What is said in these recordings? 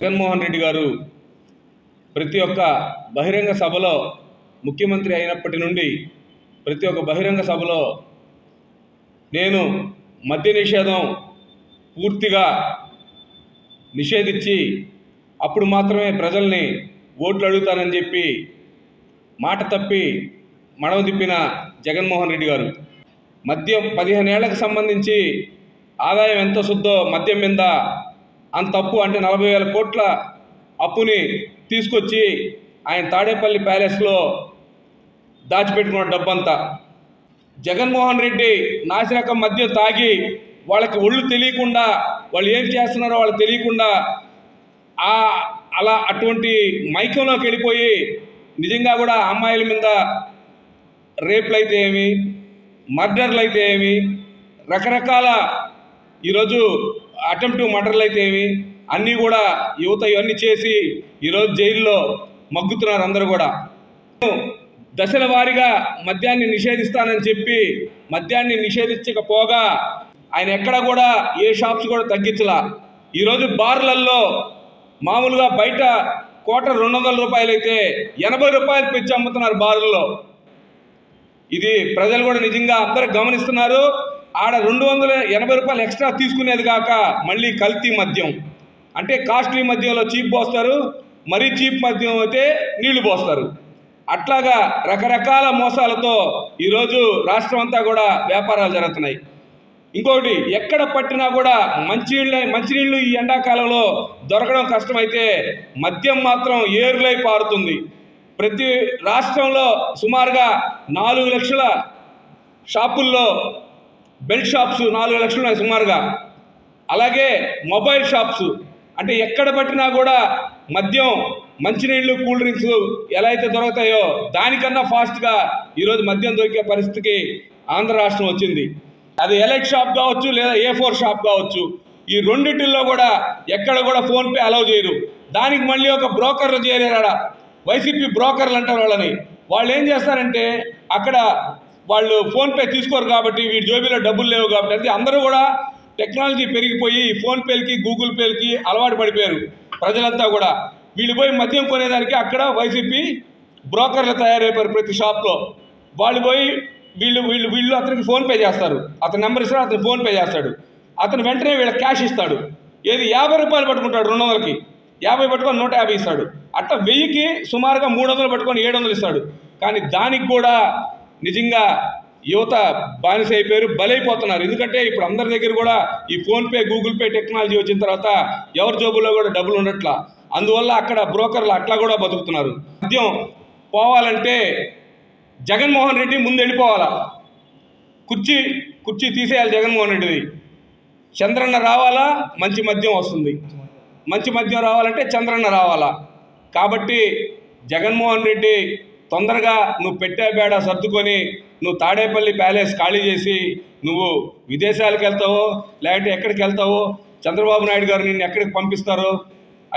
జగన్మోహన్ రెడ్డి గారు ప్రతి ఒక్క బహిరంగ సభలో ముఖ్యమంత్రి అయినప్పటి నుండి ప్రతి ఒక్క బహిరంగ సభలో నేను మద్య నిషేధం పూర్తిగా నిషేధించి అప్పుడు మాత్రమే ప్రజల్ని ఓట్లు అడుగుతానని చెప్పి మాట తప్పి మడమ తిప్పిన జగన్మోహన్ రెడ్డి గారు మద్యం 15 ఏళ్లకు సంబంధించి ఆదాయం ఎంత వస్తుందో మద్యం మీద అంత అప్పు అంటే 40,000 కోట్ల అప్పుని తీసుకొచ్చి ఆయన తాడేపల్లి ప్యాలెస్లో దాచిపెట్టుకున్న డబ్బంతా జగన్మోహన్ రెడ్డి నాసిరకం మద్యం తాగి వాళ్ళకి ఒళ్ళు తెలియకుండా వాళ్ళు ఏం చేస్తున్నారో వాళ్ళకి తెలియకుండా అలా అటువంటి మైకంలోకి వెళ్ళిపోయి నిజంగా కూడా అమ్మాయిల మీద రేప్లు అయితే ఏమి, మర్డర్లు అయితే ఏమి, రకరకాల ఈరోజు అటెంప్ట్ మర్డర్లు అయితే ఏమి అన్నీ కూడా యువత ఇవన్నీ చేసి ఈరోజు జైల్లో మగ్గుతున్నారు అందరూ కూడా. దశల వారీగా మద్యాన్ని నిషేధిస్తానని చెప్పి మద్యాన్ని నిషేధించకపోగా ఆయన ఎక్కడ కూడా ఏ షాప్స్ కూడా తగ్గించలా. ఈరోజు బార్లల్లో మామూలుగా బయట క్వార్టర్ 200 రూపాయలు అయితే 80 రూపాయలు పెంచి అమ్ముతున్నారు బార్లలో. ఇది ప్రజలు కూడా నిజంగా అందరూ గమనిస్తున్నారు. ఆడ 280 రూపాయలు ఎక్స్ట్రా తీసుకునేది కాక మళ్ళీ కల్తీ మద్యం అంటే కాస్ట్లీ మద్యంలో చీప్ పోస్తారు, మరీ చీప్ మద్యం అయితే నీళ్లు పోస్తారు. అట్లాగా రకరకాల మోసాలతో ఈరోజు రాష్ట్రం అంతా కూడా వ్యాపారాలు జరుగుతున్నాయి. ఇంకొకటి ఎక్కడ పట్టినా కూడా మంచినీళ్ళు ఈ ఎండాకాలంలో దొరకడం కష్టమైతే మద్యం మాత్రం ఏరులై పారుతుంది. ప్రతి రాష్ట్రంలో సుమారుగా 4 లక్షల షాపుల్లో బెల్ట్ షాప్స్ 4 లక్షలు ఉన్నాయి సుమారుగా. అలాగే మొబైల్ షాప్స్ అంటే ఎక్కడ పట్టినా కూడా మద్యం మంచినీళ్ళు కూల్ డ్రింక్స్ ఎలా అయితే దొరుకుతాయో దానికన్నా ఫాస్ట్గా ఈరోజు మద్యం దొరికే పరిస్థితికి ఆంధ్ర రాష్ట్రం వచ్చింది. అది ఎలైట్ షాప్ కావచ్చు లేదా A4 షాప్ కావచ్చు. ఈ రెండింటిల్లో కూడా ఎక్కడ కూడా ఫోన్పే అలౌ చేయరు. దానికి మళ్ళీ ఒక బ్రోకర్లు చేరారా, వైసీపీ బ్రోకర్లు అంటారు వాళ్ళని. వాళ్ళు ఏం చేస్తారంటే అక్కడ వాళ్ళు ఫోన్పే తీసుకోరు కాబట్టి వీడి జోబీలో డబ్బులు లేవు కాబట్టి అంటే అందరూ కూడా టెక్నాలజీ పెరిగిపోయి ఫోన్పేలకి గూగుల్ పేలకి అలవాటు పడిపోయారు ప్రజలంతా కూడా. వీళ్ళు పోయి మద్యం కొనేదానికి అక్కడ వైసీపీ బ్రోకర్లు తయారైపోయారు ప్రతి షాప్లో. వాళ్ళు పోయి వీళ్ళు అతనికి ఫోన్పే చేస్తారు, అతని నెంబర్ ఇస్తాడు, అతను ఫోన్పే చేస్తాడు, అతను వెంటనే వీళ్ళకి క్యాష్ ఇస్తాడు. ఏది 50 రూపాయలు పట్టుకుంటాడు, 200కి 50 పట్టుకొని 150 ఇస్తాడు. అట్లా 1000కి సుమారుగా 300 పట్టుకొని 700 ఇస్తాడు. కానీ దానికి కూడా నిజంగా యువత బానిస అయిపోయారు, బలైపోతున్నారు. ఎందుకంటే ఇప్పుడు అందరి దగ్గర కూడా ఈ ఫోన్పే గూగుల్ పే టెక్నాలజీ వచ్చిన తర్వాత ఎవరి జోబుల్లో కూడా డబ్బులు ఉండట్లా. అందువల్ల అక్కడ బ్రోకర్లు అట్లా కూడా బతుకుతున్నారు. మద్యం పోవాలంటే జగన్మోహన్ రెడ్డి ముందు వెళ్ళిపోవాలా, కుర్చీ తీసేయాలి జగన్మోహన్ రెడ్డిది. చంద్రన్న రావాలా, మంచి మద్యం వస్తుంది. మంచి మద్యం రావాలంటే చంద్రన్న రావాలా. కాబట్టి జగన్మోహన్ రెడ్డి తొందరగా నువ్వు పెట్టే బేడ సర్దుకొని నువ్వు తాడేపల్లి ప్యాలెస్ ఖాళీ చేసి నువ్వు విదేశాలకు వెళ్తావో లేకపోతే ఎక్కడికి వెళ్తావో, చంద్రబాబు నాయుడు గారు నిన్ను ఎక్కడికి పంపిస్తారో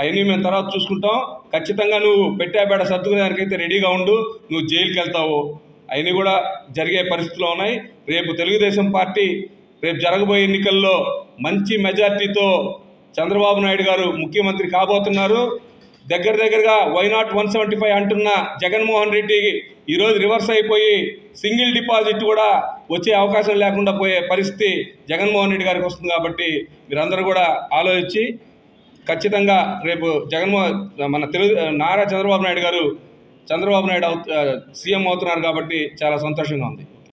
అవన్నీ మేము తర్వాత చూసుకుంటాం. ఖచ్చితంగా నువ్వు పెట్టే బేడ సర్దుకునేదానికైతే రెడీగా ఉండు. నువ్వు జైలుకి వెళ్తావు, అవన్నీ కూడా జరిగే పరిస్థితులు ఉన్నాయి. రేపు తెలుగుదేశం పార్టీ రేపు జరగబోయే ఎన్నికల్లో మంచి మెజార్టీతో చంద్రబాబు నాయుడు గారు ముఖ్యమంత్రి కాబోతున్నారు. దగ్గరగా వై నాట్ 175 అంటున్న జగన్మోహన్ రెడ్డి ఈరోజు రివర్స్ అయిపోయి సింగిల్ డిపాజిట్ కూడా వచ్చే అవకాశం లేకుండా పోయే పరిస్థితి జగన్మోహన్ రెడ్డి గారికి వస్తుంది. కాబట్టి మీరందరూ కూడా ఆలోచించి ఖచ్చితంగా రేపు మన నారా చంద్రబాబు నాయుడు గారు సీఎం అవుతున్నారు కాబట్టి చాలా సంతోషంగా ఉంది.